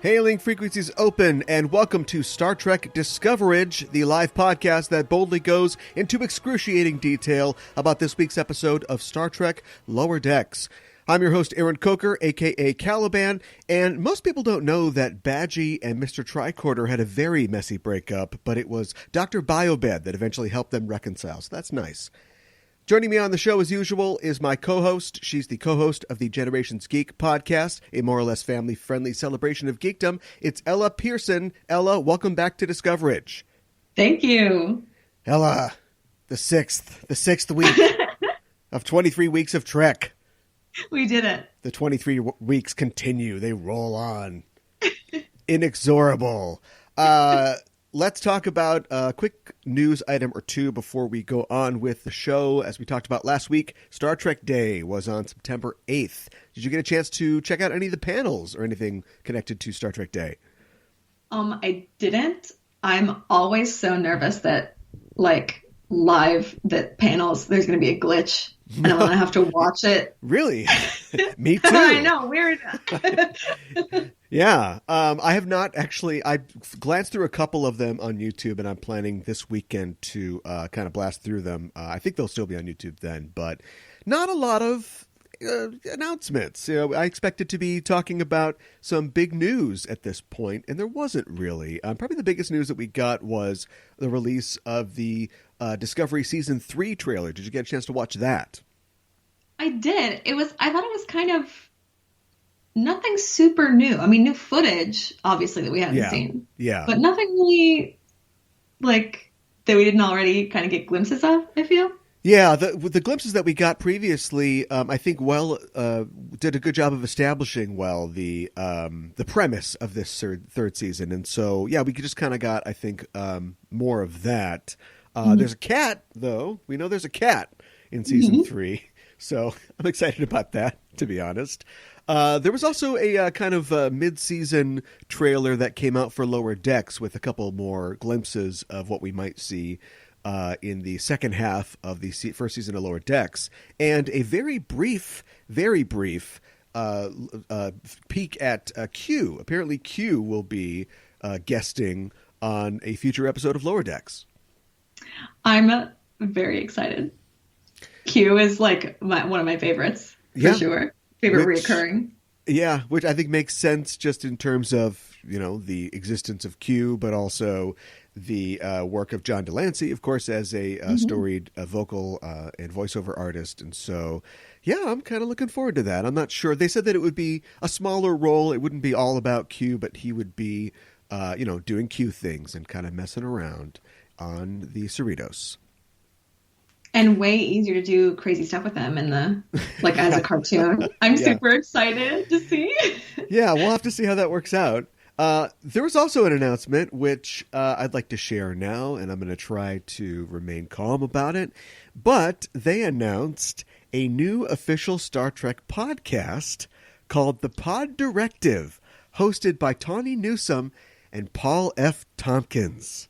Hailing frequencies open, and welcome to Star Trek Discoverage, the live podcast that boldly goes into excruciating detail about this week's episode of Star Trek Lower Decks. I'm your host, Aaron Coker, a.k.a. Caliban, and most people don't know that Badgie and Mr. Tricorder had a very messy breakup, but it was Dr. Biobed that eventually helped them reconcile, so that's nice. Joining me on the show, as usual, is my co-host. She's the co-host of the Generations Geek podcast, a more or less family-friendly celebration of geekdom. It's Ella Pearson. Ella, welcome back to Discoverage. Thank you. Ella, the sixth week of 23 weeks of Trek. We did it. The 23 weeks continue. They roll on. Inexorable. Let's talk about a quick news item or two before we go on with the show. As we talked about last week, Star Trek Day was on September 8th. Did you get a chance to check out any of the panels or anything connected to Star Trek Day? I didn't. I'm always so nervous that, live panels, there's going to be a glitch. And I'm going to have to watch it. Really? Me too. I know. Weird. Yeah. I have not actually. I glanced through a couple of them on YouTube, and I'm planning this weekend to kind of blast through them. I think they'll still be on YouTube then, but not a lot of announcements. I expected to be talking about some big news at this point, and there wasn't really. Probably the biggest news that we got was the release of the Discovery Season 3 trailer. Did you get a chance to watch that? I did. I thought it was kind of nothing super new. I mean, new footage, obviously, that we hadn't seen. Yeah. But nothing really, that we didn't already kind of get glimpses of, I feel. Yeah, the glimpses that we got previously, I think, did a good job of establishing the premise of this third season, and so we just kind of got, I think, more of that. There's a cat, though. We know there's a cat in season 3, so I'm excited about that, to be honest. There was also a kind of mid-season trailer that came out for Lower Decks with a couple more glimpses of what we might see in the second half of the first season of Lower Decks, and a very brief peek at Q. Apparently Q will be guesting on a future episode of Lower Decks. I'm very excited. Q is one of my favorites, for sure. Reoccurring. Yeah, which I think makes sense just in terms of, the existence of Q, but also the work of John Delancey, of course, as a storied vocal and voiceover artist. And so, I'm kind of looking forward to that. I'm not sure. They said that it would be a smaller role. It wouldn't be all about Q, but he would be, doing Q things and kind of messing around on the Cerritos. And way easier to do crazy stuff with them in as a cartoon. I'm super excited to see. Yeah, we'll have to see how that works out. There was also an announcement, which I'd like to share now, and I'm going to try to remain calm about it. But they announced a new official Star Trek podcast called The Pod Directive, hosted by Tawny Newsome and Paul F. Tompkins.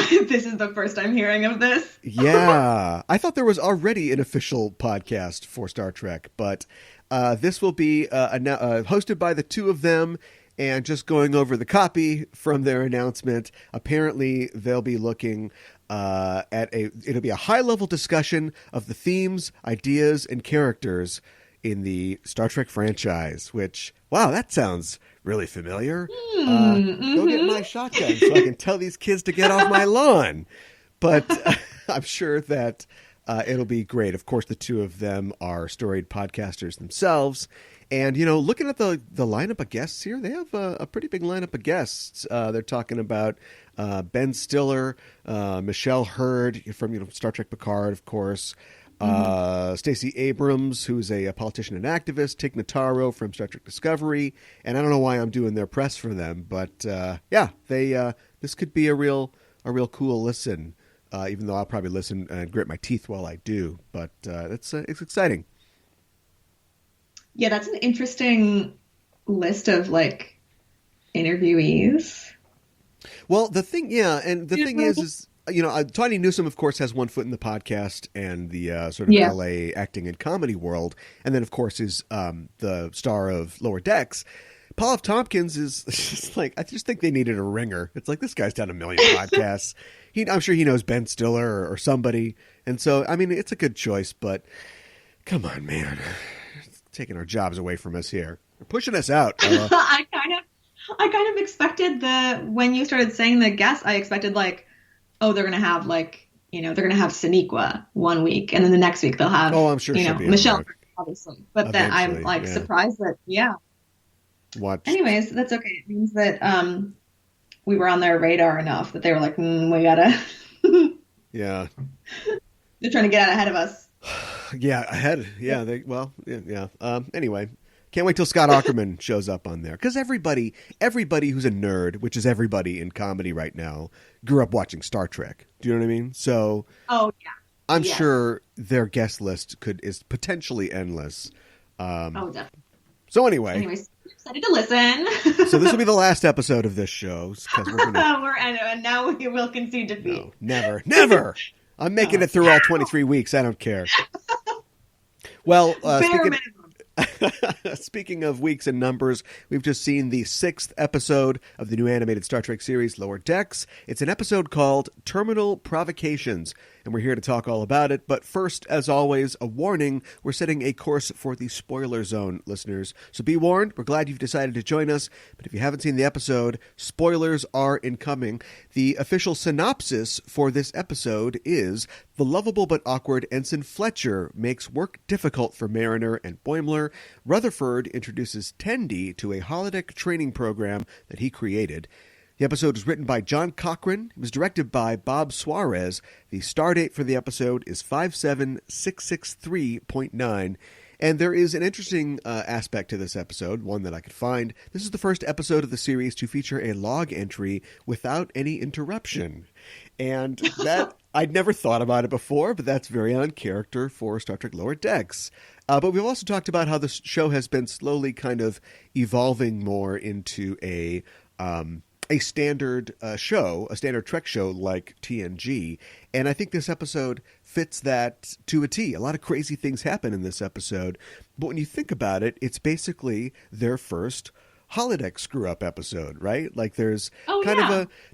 This is the first I'm hearing of this. Yeah. I thought there was already an official podcast for Star Trek, but this will be hosted by the two of them, and just going over the copy from their announcement. Apparently, they'll be looking it'll be a high-level discussion of the themes, ideas, and characters in the Star Trek franchise, which, wow, that sounds really familiar. Go get my shotgun so I can tell these kids to get off my lawn. But I'm sure that it'll be great. Of course, the two of them are storied podcasters themselves. And, looking at the lineup of guests here, they have a pretty big lineup of guests. They're talking about Ben Stiller, Michelle Hurd from Star Trek Picard, of course. Stacey Abrams, who's a politician and activist, Tig Notaro from Star Trek Discovery, and I don't know why I'm doing their press for them, but this could be a real cool listen. Even though I'll probably listen and grit my teeth while I do, but it's exciting. Yeah, that's an interesting list of interviewees. Well, the thing is. Tawny Newsome, of course, has one foot in the podcast and the sort of LA acting and comedy world. And then, of course, is the star of Lower Decks. Paul F. Tompkins is just like, I just think they needed a ringer. It's like, this guy's done a million podcasts. I'm sure he knows Ben Stiller or somebody. And so, I mean, it's a good choice, but come on, man. It's taking our jobs away from us here. They're pushing us out. I kind of expected when you started saying the guests, I expected like, oh, they're going to have like, they're going to have Sonequa one week and then the next week they'll have, I'm sure Michelle, obviously. But then I'm like surprised that, What? Anyways, that's okay. It means that we were on their radar enough that they were like, we gotta. Yeah. They're trying to get out ahead of us. Yeah, ahead. Yeah. Anyway, can't wait till Scott Aukerman shows up on there because everybody who's a nerd, which is everybody in comedy right now, grew up watching Star Trek. Do you know what I mean? So. Oh yeah. I'm sure their guest list is potentially endless. Definitely. So anyways, I'm excited to listen. So this will be the last episode of this show because and now we will concede defeat. No, never. I'm making it through all 23 weeks. I don't care. Well, speaking of weeks and numbers, we've just seen the 6th episode of the new animated Star Trek series, Lower Decks. It's an episode called Terminal Provocations, and we're here to talk all about it. But first, as always, a warning. We're setting a course for the spoiler zone, listeners. So be warned. We're glad you've decided to join us. But if you haven't seen the episode, spoilers are incoming. The official synopsis for this episode is: the lovable but awkward Ensign Fletcher makes work difficult for Mariner and Boimler. Rutherford introduces Tendi to a holodeck training program that he created. The episode was written by John Cochran. It was directed by Bob Suarez. The star date for the episode is 57663.9. And there is an interesting aspect to this episode, one that I could find. This is the first episode of the series to feature a log entry without any interruption. And that, I'd never thought about it before, but that's very on character for Star Trek Lower Decks. But we've also talked about how the show has been slowly kind of evolving more into a standard show, a standard Trek show like TNG. And I think this episode fits that to a T. A lot of crazy things happen in this episode. But when you think about it, it's basically their first holodeck screw-up episode, right? Like there's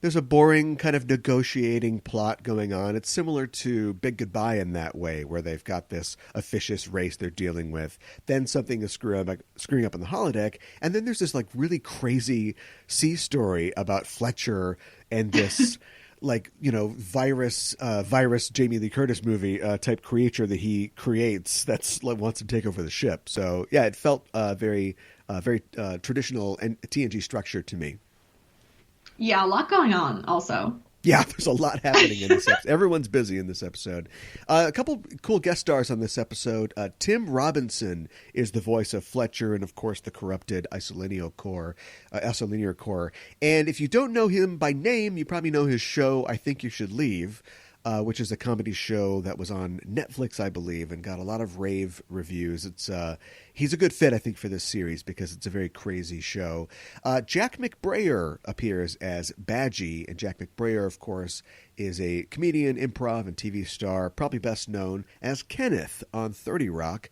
there's a boring kind of negotiating plot going on. It's similar to Big Goodbye in that way, where they've got this officious race they're dealing with. Then something is screwing up in the holodeck, and then there's this like really crazy sea story about Fletcher and this virus Jamie Lee Curtis movie type creature that he creates that's wants to take over the ship. So yeah, it felt very traditional and TNG structure to me. Yeah, a lot going on also. Yeah, there's a lot happening in this episode. Everyone's busy in this episode. A couple cool guest stars on this episode. Tim Robinson is the voice of Fletcher and, of course, the corrupted Isolinior Corps. And if you don't know him by name, you probably know his show, I Think You Should Leave, which is a comedy show that was on Netflix, I believe, and got a lot of rave reviews. He's a good fit, I think, for this series because it's a very crazy show. Jack McBrayer appears as Badgie, and Jack McBrayer, of course, is a comedian, improv, and TV star, probably best known as Kenneth on 30 Rock.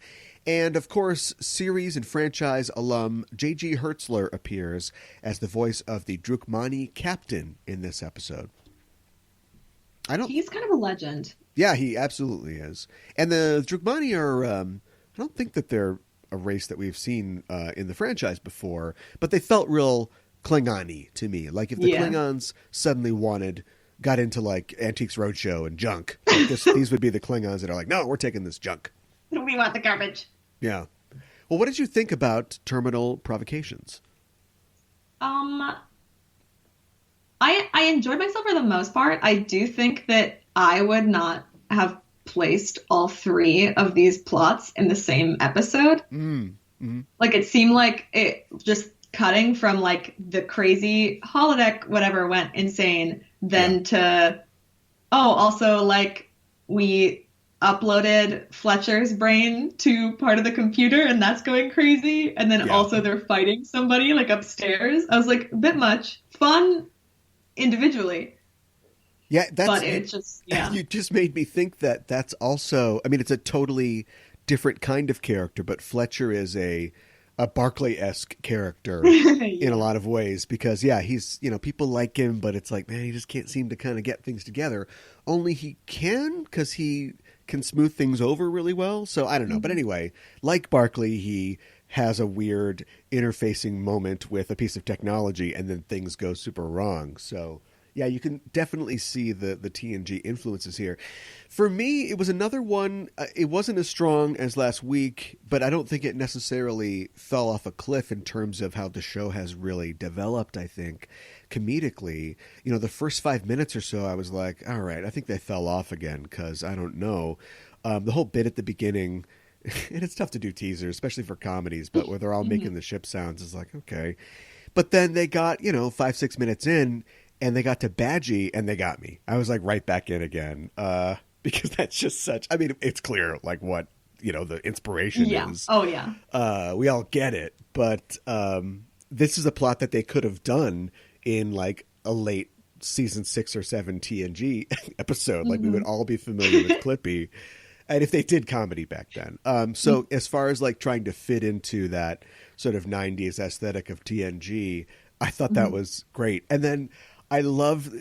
And, of course, series and franchise alum J.G. Hertzler appears as the voice of the Drukmani captain in this episode. He's kind of a legend. Yeah, he absolutely is. And the Drukmani are, I don't think that they're a race that we've seen in the franchise before, but they felt real Klingon-y to me. Like if the Klingons suddenly got into like Antiques Roadshow and junk, like these would be the Klingons that are like, no, we're taking this junk. We want the garbage. Yeah. Well, what did you think about Terminal Provocations? I enjoyed myself for the most part. I do think that I would not have placed all three of these plots in the same episode. Mm-hmm. Like it seemed like it just cutting from like the crazy holodeck whatever went insane then to also like we uploaded Fletcher's brain to part of the computer and that's going crazy, and then also they're fighting somebody like upstairs. I was like, a bit much. Fun individually. Yeah, but it's just You just made me think that's also. I mean, it's a totally different kind of character, but Fletcher is a a Barclay-esque character Yeah. in a lot of ways because, yeah, he's, people like him, but it's like, man, he just can't seem to kind of get things together. Only he can because he can smooth things over really well. So I don't know. But anyway, like Barclay, he has a weird interfacing moment with a piece of technology and then things go super wrong. So yeah, you can definitely see the TNG influences here. For me, it was another one. It wasn't as strong as last week, but I don't think it necessarily fell off a cliff in terms of how the show has really developed, I think, comedically. The first 5 minutes or so, I was like, all right, I think they fell off again because I don't know. The whole bit at the beginning, and it's tough to do teasers, especially for comedies, but where they're all making the ship sounds is like, okay. But then they got, 5-6 minutes in, and they got to Badgie, and they got me. I was like right back in again, because that's just such. I mean, it's clear like what the inspiration is. Oh yeah. We all get it, but this is a plot that they could have done in like a late season 6 or 7 TNG episode. Like we would all be familiar with Clippy, and if they did comedy back then. So as far as like trying to fit into that sort of 90s aesthetic of TNG, I thought that was great, and then. I love,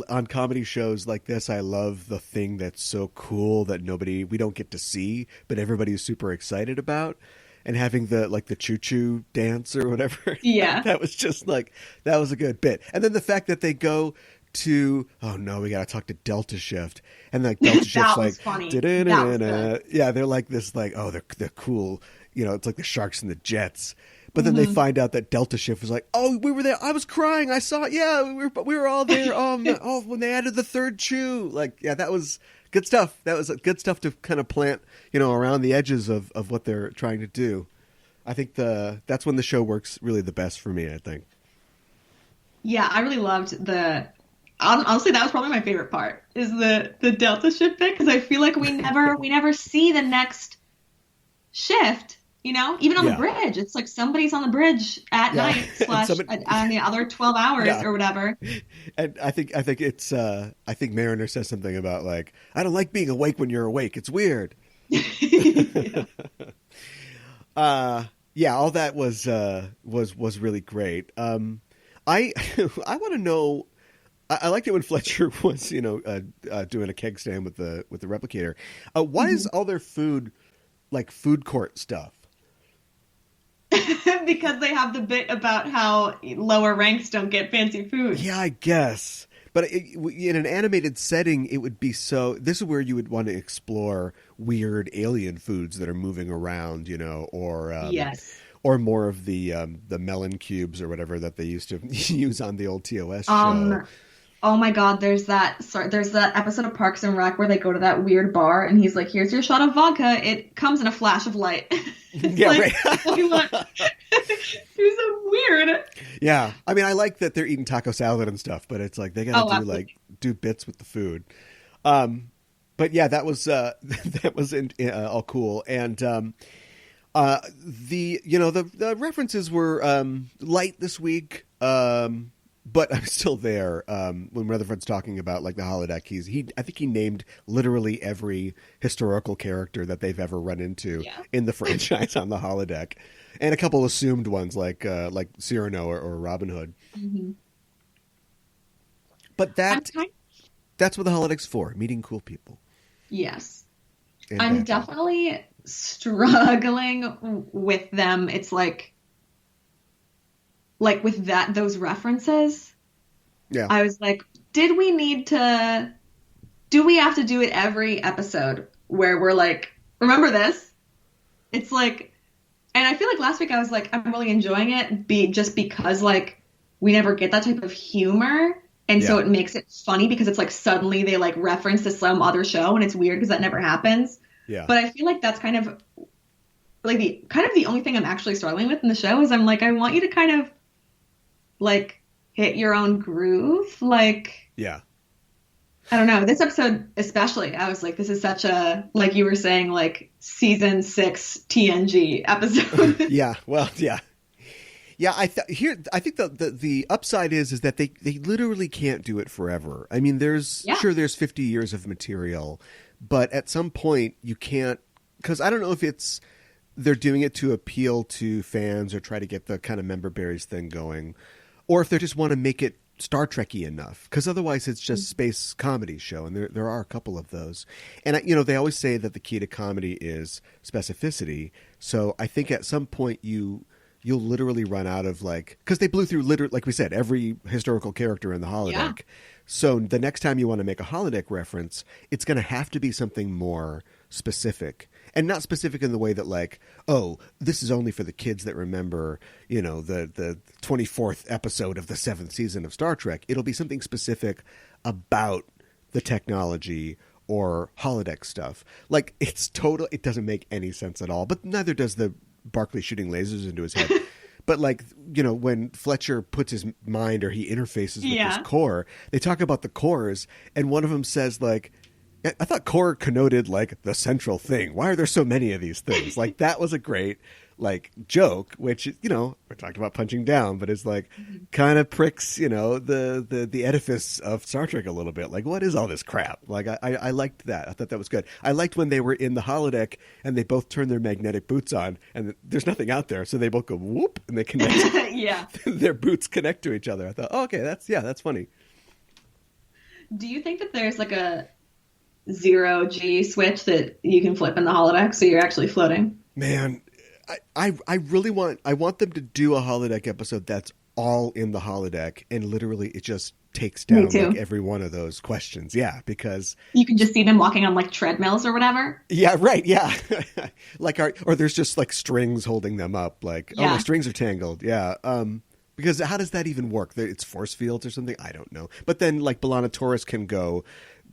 on comedy shows like this, I love the thing that's so cool that we don't get to see, but everybody's super excited about. And having the choo-choo dance or whatever. Yeah. That was just that was a good bit. And then the fact that they go to, oh no, we got to talk to Delta Shift. And Delta Shift's like, funny. Yeah, they're like this, oh, they're cool. It's like the Sharks and the Jets. But then they find out that Delta Shift was like, oh, we were there. I was crying. I saw it. Yeah, we were all there. When they added the third chew. That was good stuff. That was good stuff to kind of plant, around the edges of what they're trying to do. I think that's when the show works really the best for me, I think. Yeah, I really loved honestly, that was probably my favorite part is the Delta Shift bit because I feel like we never see the next shift. Even on the bridge, it's like somebody's on the bridge at night / on the other 12 hours or whatever. And I think it's I think Mariner says something about like, I don't like being awake when you're awake. It's weird. All that was really great. I want to know. I liked it when Fletcher was doing a keg stand with the replicator. Why is all their food like food court stuff? Because they have the bit about how lower ranks don't get fancy food. Yeah, I guess. But in an animated setting, it would be so... This is where you would want to explore weird alien foods that are moving around, or... Yes. Or more of the melon cubes or whatever that they used to use on the old TOS show. Oh my God, there's that episode of Parks and Rec where they go to that weird bar and he's like, here's your shot of vodka. It comes in a flash of light. Yeah, right. It was so weird. Yeah. I mean, I like that they're eating taco salad and stuff, but it's like they got to do bits with the food. But yeah, that was all cool. And the references were light this week. But I'm still there when Rutherford's talking about like the holodeck. I think he named literally every historical character that they've ever run into in the franchise on the holodeck, and a couple assumed ones like Cyrano or Robin Hood. Mm-hmm. But that's what the holodeck's for: meeting cool people. Yes, I'm definitely struggling with them. It's like with those references, I was like, do we have to do it every episode where we're like, remember this? It's like, and I feel like last week I was like, I'm really enjoying it just because like we never get that type of humor. And so it makes it funny because it's like suddenly they like reference to some other show and it's weird because that never happens. Yeah. But I feel like that's kind of like the only thing I'm actually struggling with in the show is I'm like, I want you to kind of like hit your own groove. Like, yeah, I don't know. This episode especially, I was like, this is such a, like you were saying, like season 6 TNG episode. Yeah. Well, yeah. Yeah, I think the upside is that they literally can't do it forever. I mean, there's 50 years of material, but at some point you can't, because I don't know if it's they're doing it to appeal to fans or try to get the kind of member berries thing going, or if they just want to make it Star Trek-y enough, because otherwise it's just space comedy show, and there are a couple of those. And they always say that the key to comedy is specificity. So I think at some point you'll literally run out of, like, because they blew through like we said, every historical character in the holodeck. Yeah. So the next time you want to make a holodeck reference, it's going to have to be something more specific. And not specific in the way that, like, oh, this is only for the kids that remember, the 24th episode of the 7th season of Star Trek. It'll be something specific about the technology or holodeck stuff. Like, it doesn't make any sense at all. But neither does the Barclay shooting lasers into his head. But, like, when Fletcher puts his mind, or he interfaces with his core, they talk about the cores, and one of them says, like, I thought core connoted, like, the central thing. Why are there so many of these things? Like, that was a great, like, joke, which, we're talking about punching down, but it's like kind of pricks, the edifice of Star Trek a little bit. Like, what is all this crap? Like, I liked that. I thought that was good. I liked when they were in the holodeck and they both turned their magnetic boots on and there's nothing out there. So they both go whoop and they connect. Yeah. Their boots connect to each other. I thought, oh, okay, that's funny. Do you think that there's like a 0G switch that you can flip in the holodeck so you're actually floating? Man, I really want them to do a holodeck episode that's all in the holodeck, and literally it just takes down like every one of those questions. Yeah, because you can just see them walking on like treadmills or whatever. Yeah, right. Yeah, like or there's just like strings holding them up. Like, oh, my strings are tangled. Yeah. Because how does that even work? It's force fields or something? I don't know. But then, like, B'Elanna Torres can go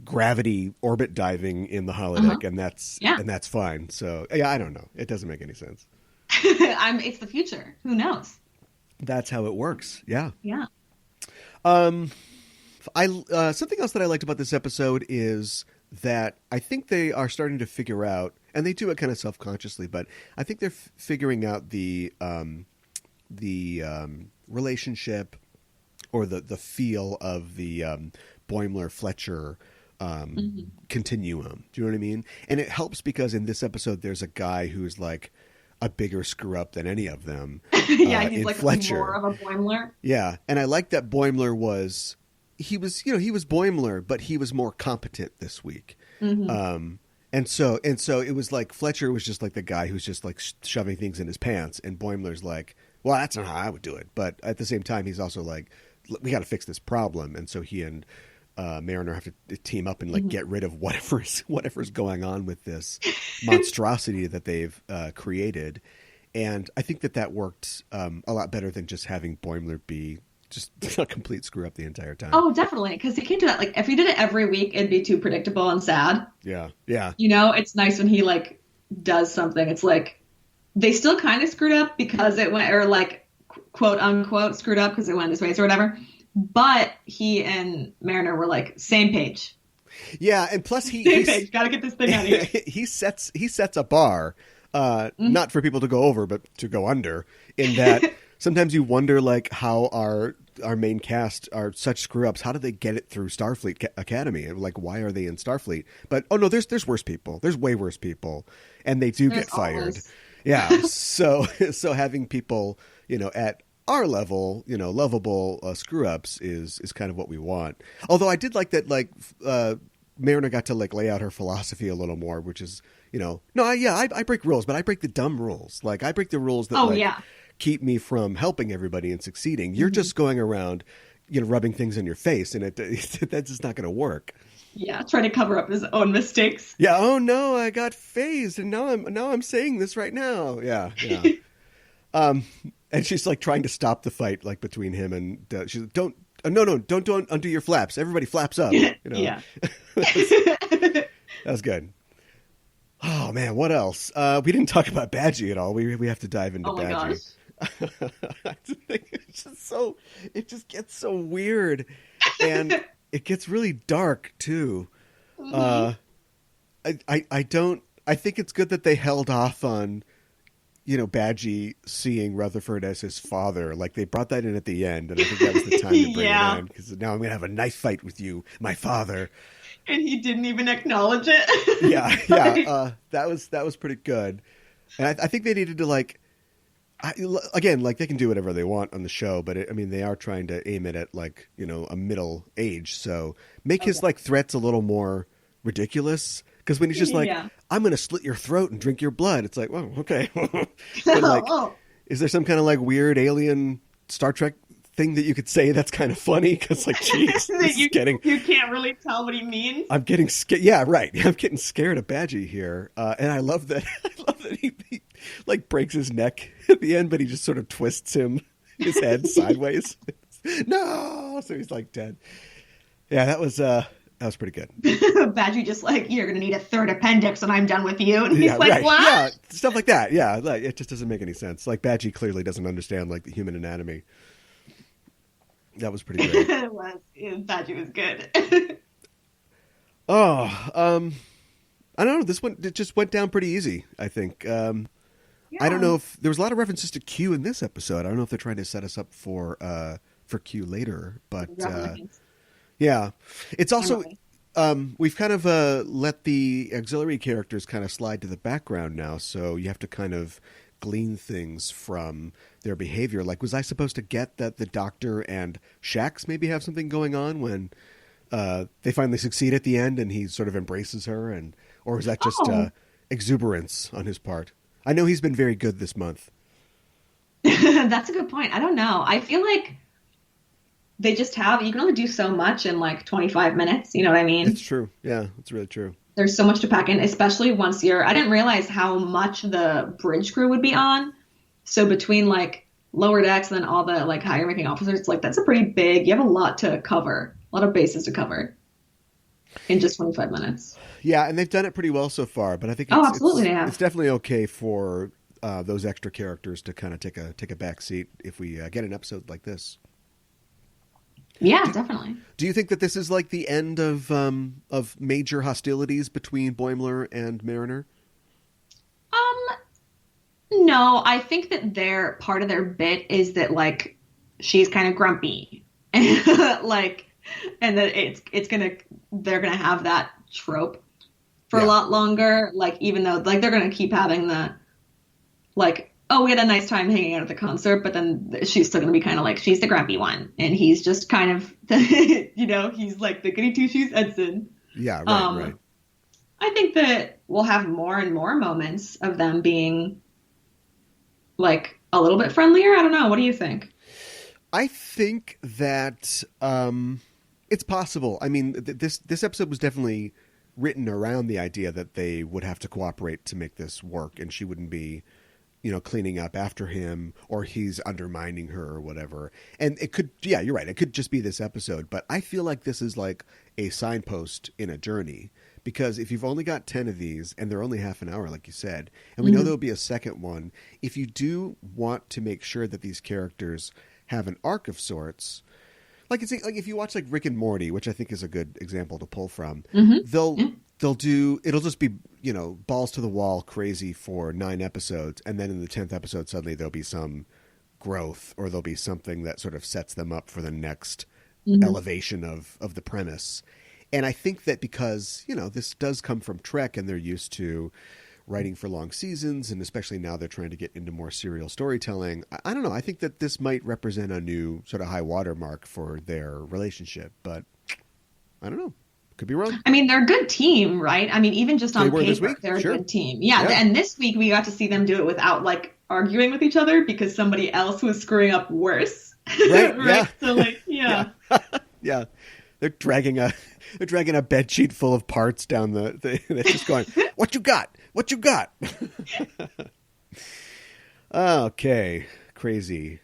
gravity orbit diving in the holodeck, and that's fine. So yeah, I don't know. It doesn't make any sense. It's the future. Who knows? That's how it works. Yeah. Yeah. Something else that I liked about this episode is that I think they are starting to figure out, and they do it kind of self-consciously, but I think they're figuring out the relationship or the feel of the Boimler-Fletcher continuum. Do you know what I mean? And it helps because in this episode there's a guy who's like a bigger screw up than any of them. Yeah, he's like Fletcher. More of a Boimler. Yeah, and I like that Boimler was Boimler, but he was more competent this week. Mm-hmm. And so it was like Fletcher was just like the guy who's just like shoving things in his pants, and Boimler's like, well, that's not how I would do it. But at the same time, he's also like, we got to fix this problem. And so he and Mariner have to team up and like get rid of whatever's going on with this monstrosity that they've created. And I think that worked a lot better than just having Boimler be just a complete screw up the entire time. Oh, definitely. Because he can't do that. Like, if he did it every week, it'd be too predictable and sad. Yeah. Yeah. It's nice when he like does something. It's like they still kind of screwed up because it went, or like quote unquote screwed up because it went this way or whatever. But he and Mariner were like same page. Yeah, and plus same page. Got to get this thing out of here. He sets a bar, not for people to go over, but to go under. In that, sometimes you wonder like how our main cast are such screw ups. How do they get it through Starfleet Academy? And like, why are they in Starfleet? But oh no, there's worse people. There's way worse people, and they do get fired. Always. Yeah, so having people at our level, lovable screw ups is kind of what we want. Although I did like that, like Mariner got to like lay out her philosophy a little more, which is I break rules, but I break the dumb rules. Like I break the rules that keep me from helping everybody and succeeding. You're just going around, rubbing things in your face, and that's just not going to work. Yeah, trying to cover up his own mistakes. Yeah. Oh no, I got phased, and now I'm saying this right now. Yeah. Yeah. And she's like trying to stop the fight, like between him and she's like, don't undo your flaps. Everybody flaps up. Yeah. That was good. Oh man, what else? We didn't talk about Badgie at all. We have to dive into Badgie. I think it just gets so weird, and it gets really dark too. I think it's good that they held off on Badgie seeing Rutherford as his father. Like they brought that in at the end, and I think that was the time to bring it in, because now I'm going to have a knife fight with you, my father. And he didn't even acknowledge it. Yeah. That was pretty good. And I think they needed to like, again, like they can do whatever they want on the show, but I mean, they are trying to aim it at like, you know, a middle age. So make his like threats a little more ridiculous. Because when he's just like, I'm going to slit your throat and drink your blood, it's like, well, okay. But like, is there some kind of like weird alien Star Trek thing that you could say that's kind of funny? Because like, geez, you can't really tell what he means. I'm getting scared. Yeah, right. I'm getting scared of Badgie here, and I love that. He like breaks his neck at the end, but he just sort of twists his head sideways. No, so he's like dead. Yeah, that was pretty good. Badgie just like, you're gonna need a third appendix when I'm done with you, and he's like, right. What? Yeah, stuff like that. Yeah, like it just doesn't make any sense. Like Badgie clearly doesn't understand like the human anatomy. That was pretty great. It was. Badgie was good. I don't know. This one, it just went down pretty easy, I think. I don't know if there was a lot of references to Q in this episode. I don't know if they're trying to set us up for Q later, but yeah, it's also we've kind of let the auxiliary characters kind of slide to the background now, so you have to kind of glean things from their behavior. Like, was I supposed to get that the Doctor and Shax maybe have something going on when they finally succeed at the end and he sort of embraces her, or is that just exuberance on his part? I know he's been very good this month. That's a good point. I don't know. I feel like they just you can only do so much in like 25 minutes. You know what I mean? It's true. Yeah, it's really true. There's so much to pack in, especially once I didn't realize how much the bridge crew would be on. So between like lower decks and then all the like higher ranking officers, it's like, that's a pretty big, you have a lot to cover, a lot of bases to cover in just 25 minutes. Yeah. And they've done it pretty well so far, but I think absolutely they have. It's definitely okay for those extra characters to kind of take a back seat if we get an episode like this. Yeah, definitely. Do you think that this is like the end of major hostilities between Boimler and Mariner? No, I think that part of their bit is that like she's kind of grumpy, like, and that they're gonna have that trope for a lot longer. Like, even though like they're gonna keep having the like, oh, we had a nice time hanging out at the concert, but then she's still going to be kind of like, she's the grumpy one. And he's just kind of, you know, he's like the goody two-shoes Edson. Yeah, right. I think that we'll have more and more moments of them being like a little bit friendlier. I don't know. What do you think? I think that it's possible. I mean, this episode was definitely written around the idea that they would have to cooperate to make this work, and she wouldn't be, you know, cleaning up after him, or he's undermining her or whatever. And it could, yeah, you're right. It could just be this episode, but I feel like this is like a signpost in a journey, because if you've only got 10 of these and they're only half an hour, like you said, and we know there'll be a second one, if you do want to make sure that these characters have an arc of sorts, like it's like if you watch like Rick and Morty, which I think is a good example to pull from, they'll do, it'll just be, you know, balls to the wall crazy for 9 episodes, and then in the 10th episode suddenly there'll be some growth, or there'll be something that sort of sets them up for the next elevation of the premise. And I think that because, you know, this does come from Trek and they're used to writing for long seasons, and especially now they're trying to get into more serial storytelling, I don't know, I think that this might represent a new sort of high water mark for their relationship, but I don't know. Could be wrong. I mean, they're a good team, right? I mean, even just on paper, they're a good team. Yeah, and this week we got to see them do it without like arguing with each other because somebody else was screwing up worse. Right. Right? Yeah. So like, yeah. Yeah. They're dragging a bed sheet full of parts down they're just going, what you got? What you got? Okay. Crazy.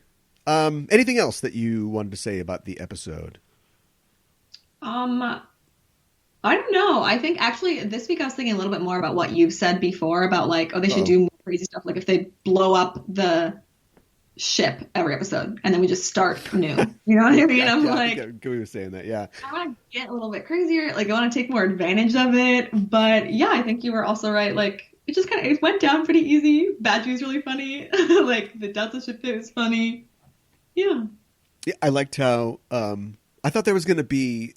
Anything else that you wanted to say about the episode? I don't know. I think actually this week I was thinking a little bit more about what you've said before about like, oh, they should do more crazy stuff. Like if they blow up the ship every episode and then we just start new. You know what I mean? I'm like, we were saying that. Yeah. I want to get a little bit crazier. Like I want to take more advantage of it. But yeah, I think you were also right. Like it just it went down pretty easy. Badgie was really funny. Like the Delta ship bit was funny. Yeah. Yeah. I liked how, I thought there was going to be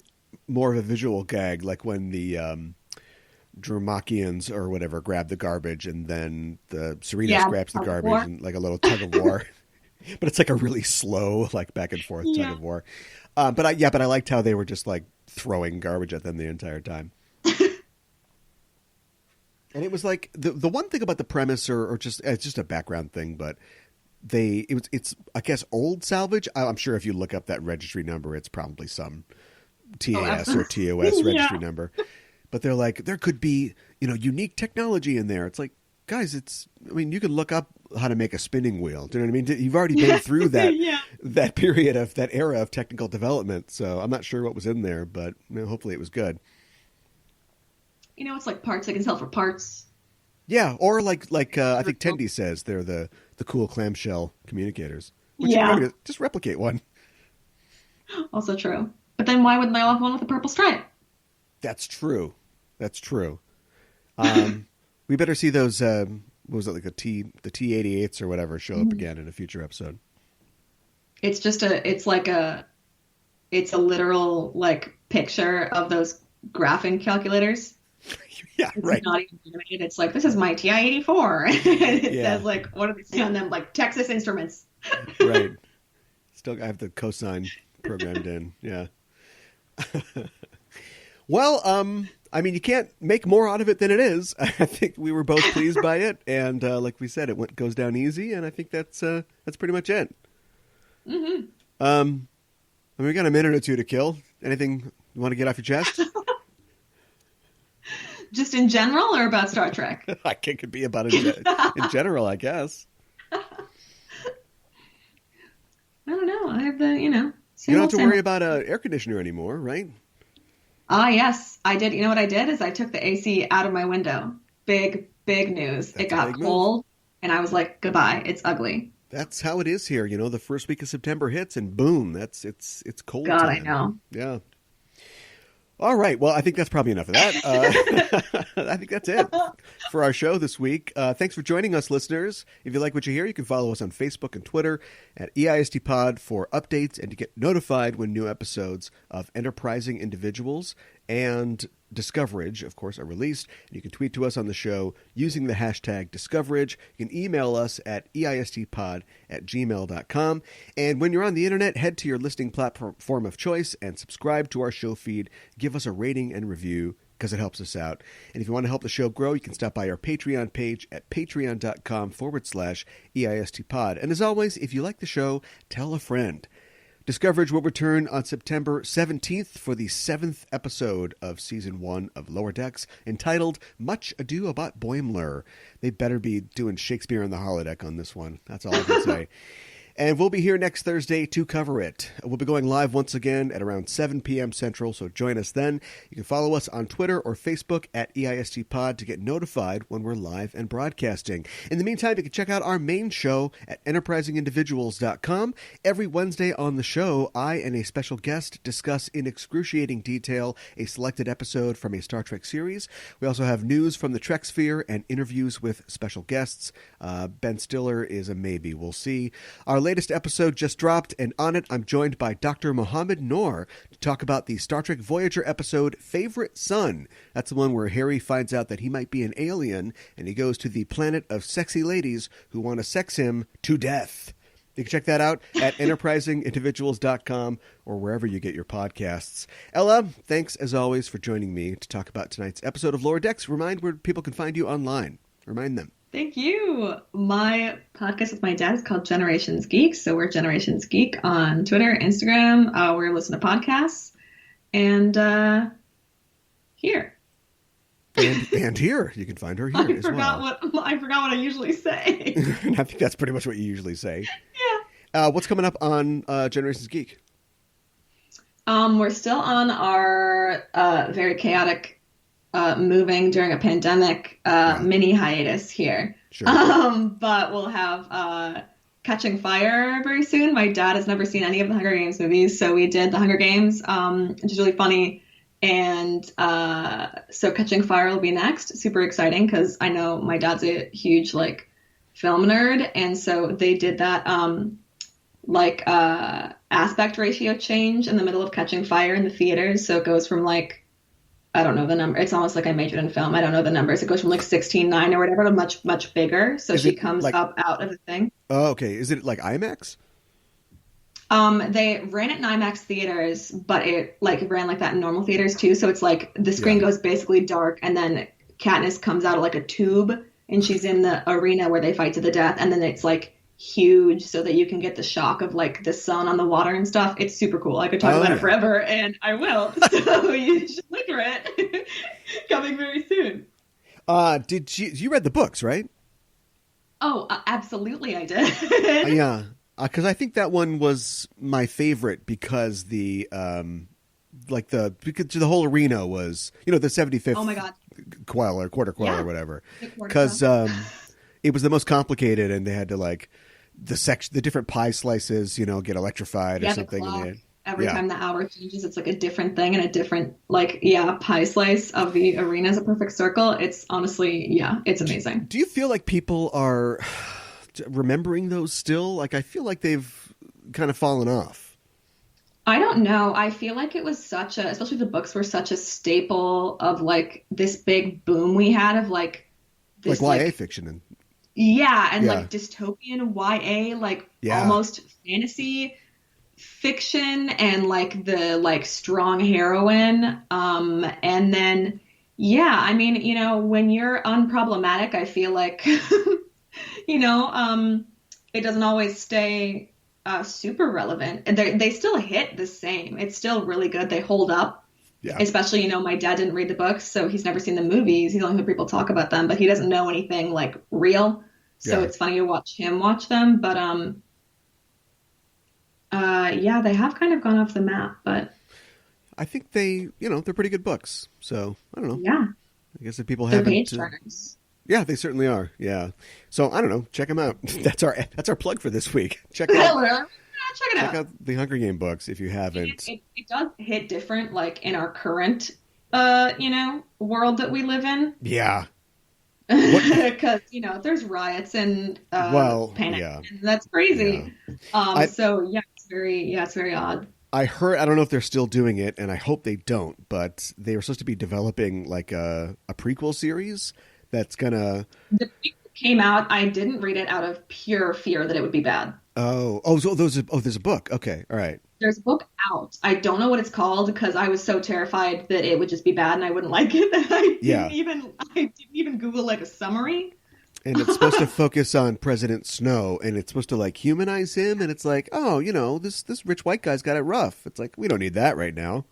more of a visual gag, like when the Dromachians or whatever grab the garbage, and then the Serena Yeah, grabs the tug of garbage war. and like a little tug of war. But it's like a really slow, like back and forth tug Yeah. of war. But I liked how they were just like throwing garbage at them the entire time. And it was like the one thing about the premise, or just it's just a background thing, but it's I guess old salvage. I'm sure if you look up that registry number, it's probably some TAS or TOS registry Yeah. number. But they're like, there could be, unique technology in there. It's like, guys, you can look up how to make a spinning wheel. Do you know what I mean? You've already been through that Yeah. that period of that era of technical development. So I'm not sure what was in there, but hopefully it was good. It's like parts I can sell for parts. Yeah, or like I think Tendi says they're the cool clamshell communicators. Which Yeah. just replicate one. Also true. But then why wouldn't I have one with a purple stripe? That's true. That's true. We better see those. What was it, like the T-88s or whatever show up again in a future episode? It's a literal like picture of those graphing calculators. Yeah, It's right. not even animated. It's like, this is my TI-84. It Yeah. says like, what do they say on them? Like Texas Instruments. Right. Still, I have the cosine programmed in. Yeah. Well, you can't make more out of it than it is. I think we were both pleased by it, and like we said, goes down easy, and I think that's pretty much it. Mm-hmm. We got a minute or two to kill. Anything you want to get off your chest? Just in general or about Star Trek? I think it could be about it in general, I guess. I don't know. I have the, You don't have to worry about an air conditioner anymore, right? Ah, yes, I did. You know what I did is I took the AC out of my window. Big news. That's It a got big move. cold, and I was like, goodbye. It's ugly. That's how it is here. The first week of September hits, and boom, it's cold. God, I time. know. Yeah. All right. Well, I think that's probably enough of that. I think that's it for our show this week. Thanks for joining us, listeners. If you like what you hear, you can follow us on Facebook and Twitter at EISTPod for updates and to get notified when new episodes of Enterprising Individuals and Discoverage, of course, are released. You can tweet to us on the show using the hashtag Discoverage. You can email us at eistpod@gmail.com. And when you're on the internet, head to your listening platform of choice and subscribe to our show feed. Give us a rating and review because it helps us out. And if you want to help the show grow, you can stop by our Patreon page at patreon.com/EISTpod. And as always, if you like the show, tell a friend. Discoverage will return on September 17th for the 7th episode of Season 1 of Lower Decks, entitled Much Ado About Boimler. They better be doing Shakespeare in the holodeck on this one. That's all I can say. And we'll be here next Thursday to cover it. We'll be going live once again at around 7 p.m. Central, so join us then. You can follow us on Twitter or Facebook at EISTPod to get notified when we're live and broadcasting. In the meantime, you can check out our main show at enterprisingindividuals.com. Every Wednesday on the show, I and a special guest discuss in excruciating detail a selected episode from a Star Trek series. We also have news from the Trek sphere and interviews with special guests. Ben Stiller is a maybe. We'll see. Our latest episode just dropped, and on it I'm joined by Dr. Mohammed Noor to talk about the Star Trek Voyager episode Favorite Son. That's the one where Harry finds out that he might be an alien, and he goes to the planet of sexy ladies who want to sex him to death. You can check that out at enterprisingindividuals.com or wherever you get your podcasts. Ella, thanks as always for joining me to talk about tonight's episode of Lower Decks. Remind where people can find you online. Remind them. Thank you. My podcast with my dad is called Generations Geek. So we're Generations Geek on Twitter, Instagram. We're listening to podcasts. And here. And here. You can find her here as well. I forgot what I usually say. I think that's pretty much what you usually say. Yeah. What's coming up on Generations Geek? We're still on our very chaotic moving during a pandemic mini hiatus here. Sure. But we'll have Catching Fire very soon. My dad has never seen any of the Hunger Games movies, so we did the Hunger Games, which is really funny. And so Catching Fire will be next. Super exciting because I know my dad's a huge film nerd, and so they did that aspect ratio change in the middle of Catching Fire in the theaters. So it goes from I don't know the number. It's almost like I majored in film. I don't know the numbers. It goes from like 16:9 or whatever to much, much bigger. So Is she it comes like, up out of the thing. oh, okay. Is it like IMAX? They ran it in IMAX theaters, but it like ran like that in normal theaters too. So it's like the screen Yeah. goes basically dark, and then Katniss comes out of like a tube, and she's in the arena where they fight to the death, and then it's like huge, so that you can get the shock of like the sun on the water and stuff. It's super cool. I could talk Oh, about yeah. it forever, and I will. So you should look for it. Coming very soon. You read the books, right? Oh, absolutely, I did. Yeah. Because I think that one was my favorite because because the whole arena was, the 75th Oh my God. quell or quarter quell Yeah. or whatever. The quarter Because it was the most complicated, and they had to like the different pie slices, get electrified or Yeah, the something. clock. And Every yeah. time the hour changes, it's like a different thing and a different, like, yeah, pie slice of the arena is a perfect circle. It's honestly, yeah, it's amazing. Do you feel like people are remembering those still? Like, I feel like they've kind of fallen off. I don't know. I feel like it was especially the books were such a staple of like this big boom we had of like Like this YA like, fiction and yeah, and yeah. like dystopian YA, like Yeah. almost fantasy fiction and like the like strong heroine. And then, yeah, I mean, when you're unproblematic, I feel like, it doesn't always stay super relevant. And they still hit the same. It's still really good. They hold up. Yeah. Especially, my dad didn't read the books, so he's never seen the movies. He's only heard people talk about them, but he doesn't know anything like real. So Yeah. it's funny to watch him watch them. But yeah, they have kind of gone off the map. But I think they're pretty good books. So I don't know. yeah, I guess if people they're haven't, page turners. yeah, they certainly are. Yeah. So I don't know. Check them out. That's our plug for this week. Check out Check it check out. out the Hunger Game books if you haven't. It does hit different, like in our current, world that we live in. Yeah. Because there's riots and panic, yeah. and that's crazy. I- So yeah, it's very odd. I heard. I don't know if they're still doing it, and I hope they don't. But they were supposed to be developing like a prequel series that's gonna. The prequel came out. I didn't read it out of pure fear that it would be bad. So there's a book. Okay, all right. There's a book out. I don't know what it's called because I was so terrified that it would just be bad and I wouldn't like it that I didn't even Google like a summary. And it's supposed to focus on President Snow, and it's supposed to like humanize him. And it's like, oh, this rich white guy's got it rough. It's like we don't need that right now.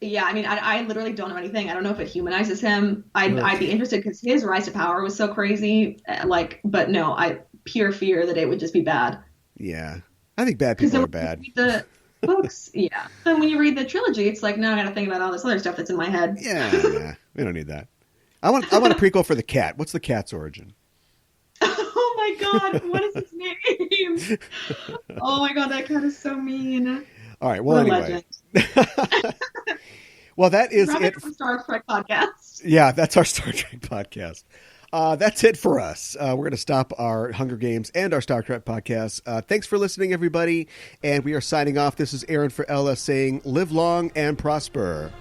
Yeah, I mean, I literally don't know anything. I don't know if it humanizes him. I'd be interested because his rise to power was so crazy. But no, I pure fear that it would just be bad. Yeah, I think bad people are bad. The books, yeah. Then when you read the trilogy, it's like, no, I got to think about all this other stuff that's in my head. Yeah, we don't need that. I want a prequel for the cat. What's the cat's origin? Oh my God, what is his name? Oh my God, that cat is so mean. All right. Well, anyway. Well, that is it. Star Trek podcast. Yeah, that's our Star Trek podcast. That's it for us. We're going to stop our Hunger Games and our Star Trek podcast. Thanks for listening, everybody. And we are signing off. This is Aaron for Ella saying, live long and prosper.